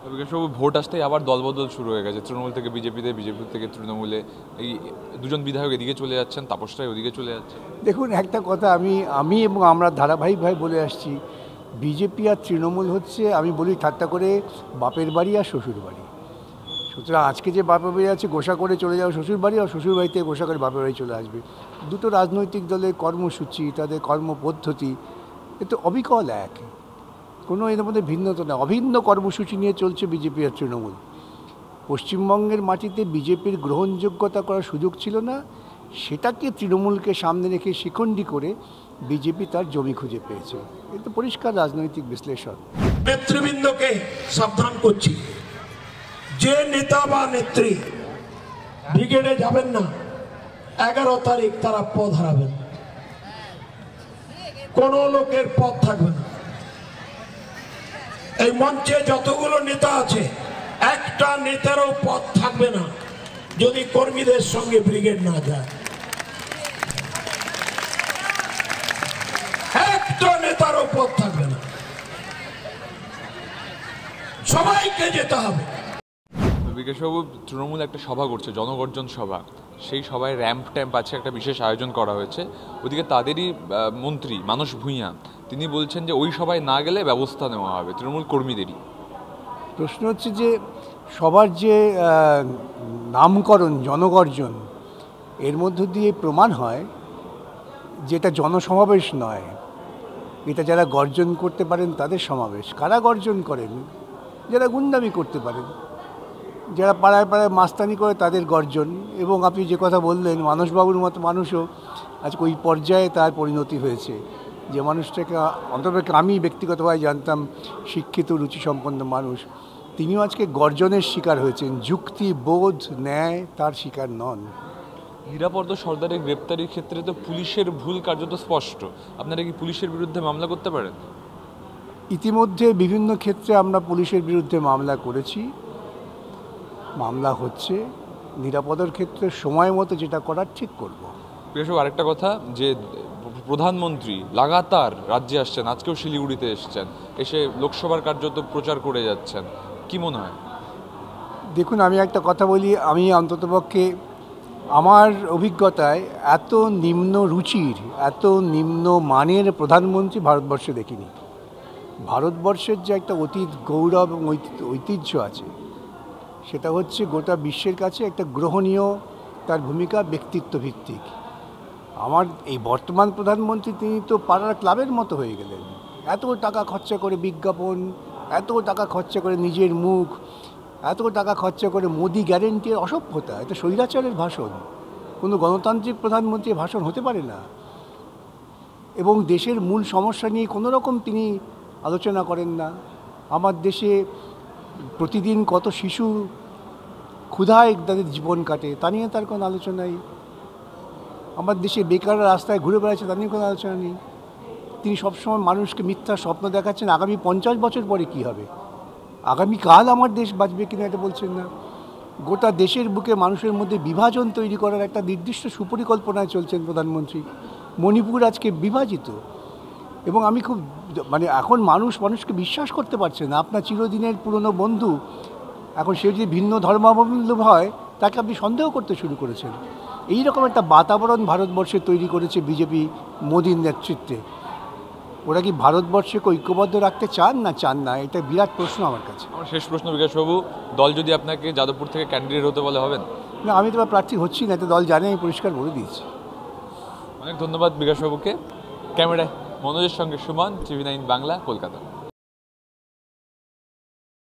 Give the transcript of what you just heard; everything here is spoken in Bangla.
বিকাশবাবু, ভোট আসতেই আবার দলবদল শুরু হয়ে গেছে, তৃণমূল থেকে বিজেপিতে, বিজেপি থেকে তৃণমূলে। এই দুজন বিধায়ক এদিকে চলে যাচ্ছেন, তাপস রায় ওদিকে চলে যাচ্ছেন। দেখুন, একটা কথা আমি আমি এবং আমরা ধারাবাহিকভাবে বলে আসছি, বিজেপি আর তৃণমূল হচ্ছে, আমি বলি ঠাট্টা করে, বাপের বাড়ি আর শ্বশুর বাড়ি। সুতরাং আজকে যে বাপের বাড়ি আছে, গোসা করে চলে যাও শ্বশুর বাড়ি, আর শ্বশুর বাড়িতে গোসা করে বাপের বাড়ি চলে আসবে। দুটো রাজনৈতিক দলের কর্মসূচি, তাদের কর্মপদ্ধতি এ তো অবিকল এক, কোনো এর মধ্যে ভিন্নতা না। অভিন্ন কর্মসূচি নিয়ে চলছে বিজেপি আর তৃণমূল। পশ্চিমবঙ্গের মাটিতে বিজেপির গ্রহণযোগ্যতা করার সুযোগ ছিল না, সেটাকে তৃণমূলকে সামনে রেখে শিখণ্ডী করে বিজেপি তার জমি খুঁজে পেয়েছে। এটা পরিষ্কার রাজনৈতিক বিশ্লেষণ। নেতৃবৃন্দকে সাবধান করছি, যে নেতা বা নেত্রী ব্রিগেডে যাবেন না, 11 তারিখ তারা পদ হারাবেন। কোন লোকের পদ থাকবে না। এই মঞ্চে যতগুলো নেতা আছে, একটা নেতারও পদ থাকবে না যদি কর্মীদের সঙ্গে ব্রিগেড না যায়। একটা নেতারও পদ থাকবে না, সবাইকে যেতে হবে। বিকাশবাবু, তৃণমূল একটা সভা করছে, জনগর্জন সভা। সেই সভায় র্যাম্প ট্যাম্প আছে, একটা বিশেষ আয়োজন করা হয়েছে। ওদিকে তাদেরই মন্ত্রী মানস ভূঁইয়া, তিনি বলছেন যে ওই সভায় না গেলে ব্যবস্থা নেওয়া হবে তৃণমূল কর্মীদেরই। প্রশ্ন হচ্ছে যে সবার যে নামকরণ জনগর্জন, এর মধ্য দিয়ে প্রমাণ হয় যেটা জনসমাবেশ নয়, এটা যারা গর্জন করতে পারেন তাদের সমাবেশ। কারা গর্জন করেন? যারা গুন্ডামি করতে পারেন, যারা পাড়ায় পাড়ায় মাস্তানি করে তাদের গর্জন। এবং আপনি যে কথা বললেন, মানসবাবুর মতো মানুষও আজকে ওই পর্যায়ে তার পরিণতি হয়েছে, যে মানুষটাকে অন্ততপক্ষে আমি ব্যক্তিগতভাবে জানতাম, শিক্ষিত রুচিসম্পন্ন মানুষ, তিনিও আজকে গর্জনের শিকার হয়েছেন। যুক্তি, বোধ, ন্যায় তার শিকার নন। নিরাপদ সর্দারের গ্রেপ্তারির ক্ষেত্রে তো পুলিশের ভুল কার্যত স্পষ্ট। আপনারা কি পুলিশের বিরুদ্ধে মামলা করতে পারেন? ইতিমধ্যে বিভিন্ন ক্ষেত্রে আমরা পুলিশের বিরুদ্ধে মামলা করেছি, মামলা হচ্ছে। নিরাপদের ক্ষেত্রে সময় মতো যেটা করার ঠিক করব। বিশেষ আরেকটা কথা, যে প্রধানমন্ত্রী লাগাতার রাজ্যে আসছেন, আজকেও শিলিগুড়িতে এসছেন, এসে লোকসভার কার্যত প্রচার করে যাচ্ছেন, কি মনে হয়? দেখুন, আমি একটা কথা বলি, আমি অন্ততপক্ষে আমার অভিজ্ঞতায় এত নিম্ন রুচির, এত নিম্ন মানের প্রধানমন্ত্রী ভারতবর্ষে দেখিনি। ভারতবর্ষের যে একটা অতীত গৌরব এবং ঐতিহ্য আছে, সেটা হচ্ছে গোটা বিশ্বের কাছে একটা গ্রহণীয়, তার ভূমিকা ব্যক্তিত্ব ভিত্তিক। আমার এই বর্তমান প্রধানমন্ত্রী, তিনি তো পাড়ার ক্লাবের মতো হয়ে গেলেন। এত টাকা খরচা করে বিজ্ঞাপন, এত টাকা খরচা করে নিজের মুখ, এত টাকা খরচা করে মোদি গ্যারেন্টির অসভ্যতা, এটা স্বৈরাচারের ভাষণ। কোনো গণতান্ত্রিক প্রধানমন্ত্রীর ভাষণ হতে পারে না। এবং দেশের মূল সমস্যা নিয়ে কোনো রকম তিনি আলোচনা করেন না। আমার দেশে প্রতিদিন কত শিশু ক্ষুধায় তাদের জীবন কাটে, তা নিয়ে তার কোনো আলোচনাই। আমার দেশে বেকাররা রাস্তায় ঘুরে বেড়াচ্ছে, তা নিয়ে কোনো আলোচনা নেই। তিনি সবসময় মানুষকে মিথ্যা স্বপ্ন দেখাচ্ছেন, আগামী 50 বছর পরে কী হবে, আগামীকাল আমার দেশ বাঁচবে কিনা এটা বলছেন না। গোটা দেশের বুকে মানুষের মধ্যে বিভাজন তৈরি করার একটা নির্দিষ্ট সুপরিকল্পনায় চলছেন প্রধানমন্ত্রী। মণিপুর আজকে বিভাজিত, এবং আমি খুব এখন মানুষকে বিশ্বাস করতে পারছে না। আপনার চিরদিনের পুরনো বন্ধু, এখন সে যদি ভিন্ন ধর্মাবলম্বী হয়, তাকে আপনি সন্দেহ করতে শুরু করেছেন। এই রকম একটা বাতাবরণ ভারতবর্ষে তৈরি করেছে বিজেপি মোদির নেতৃত্বে। ওরা কি ভারতবর্ষকে ঐক্যবদ্ধ রাখতে চান না চান না, এটা বিরাট প্রশ্ন আমার কাছে। আমার শেষ প্রশ্ন, বিকাশবাবু, দল যদি আপনাকে যাদবপুর থেকে ক্যান্ডিডেট হতে বলে, হবেন? না, আমি তো প্রার্থী হচ্ছি না, এটা দল জানে, আমি পরিষ্কার বলে দিয়েছি। অনেক ধন্যবাদ বিকাশবাবুকে। ক্যামেরায় মনোজের সঙ্গে সুমন, TV9 বাংলা, কলকাতা।